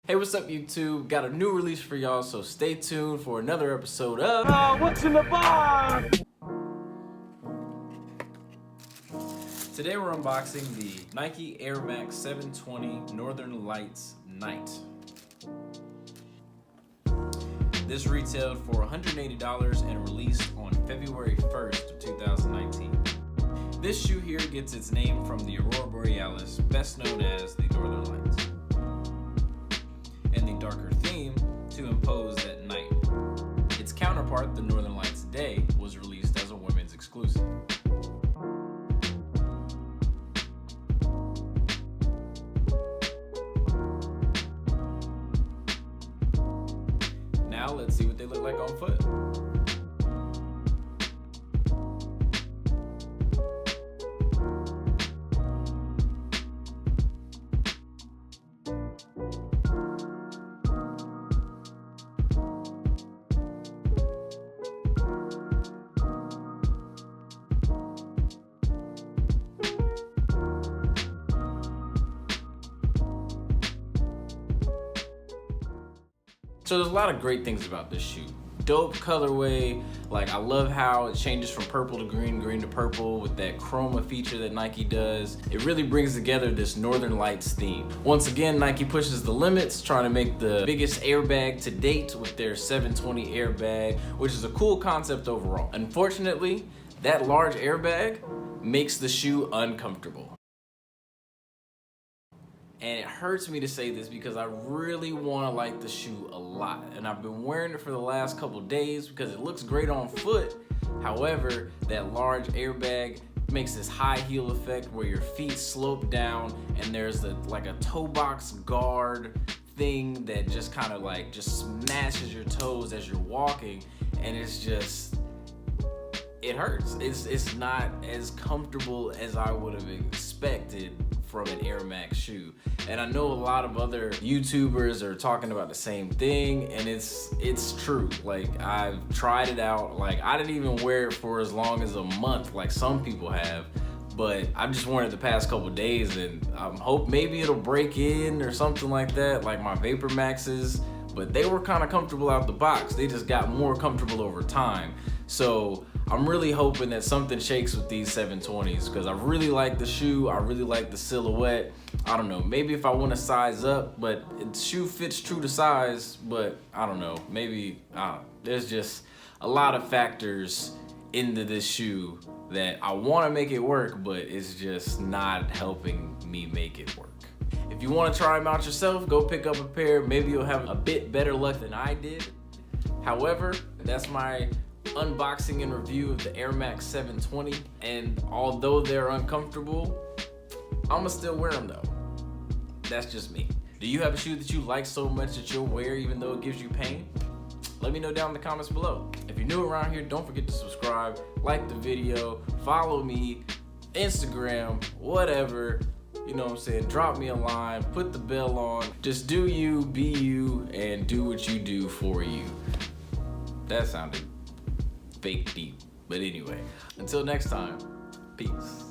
Hey, what's up YouTube? Got a new release for y'all, so stay tuned for another episode of What's in the box? Today we're unboxing the Nike Air Max 720 Northern Lights Night. This retailed for $180 and released on February 1st of 2019. This shoe here gets its name from the Aurora Borealis, best known as the Northern Lights, and the darker theme to impose at night. Its counterpart, the Northern Lights Day, was released as a women's exclusive. Now let's see what they look like on foot. So there's a lot of great things about this shoe. Dope colorway, like I love how it changes from purple to green, green to purple with that chroma feature that Nike does. It really brings together this Northern Lights theme. Once again, Nike pushes the limits, trying to make the biggest airbag to date with their 720 airbag, which is a cool concept overall. Unfortunately, that large airbag makes the shoe uncomfortable. And it hurts me to say this because I really want to like the shoe a lot. And I've been wearing it for the last couple days because it looks great on foot. However, that large airbag makes this high heel effect where your feet slope down and there's like a toe box guard thing that just kind of like just smashes your toes as you're walking, and it's just, it hurts. It's not as comfortable as I would have expected from an Air Max shoe. And I know a lot of other YouTubers are talking about the same thing, and it's true. Like, I've tried it out. Like, I didn't even wear it for as long as a month like some people have, but I've just worn it the past couple days, and I hope maybe it'll break in or something like that, like my Vapor Maxes. But they were kind of comfortable out the box. They just got more comfortable over time. So I'm really hoping that something shakes with these 720s because I really like the shoe. I really like the silhouette. I don't know, maybe if I want to size up, but the shoe fits true to size, but I don't know, maybe there's just a lot of factors into this shoe that I want to make it work, but it's just not helping me make it work. If you want to try them out yourself, go pick up a pair. Maybe you'll have a bit better luck than I did. However, that's my unboxing and review of the Air Max 720. And although they're uncomfortable, I'ma still wear them though. That's just me. Do you have a shoe that you like so much that you'll wear even though it gives you pain? Let me know down in the comments below. If you're new around here, don't forget to subscribe, like the video, follow me, Instagram, whatever. You know what I'm saying? Drop me a line, put the bell on. Just do you, be you, and do what you do for you. That sounded fake deep. But anyway, until next time, peace.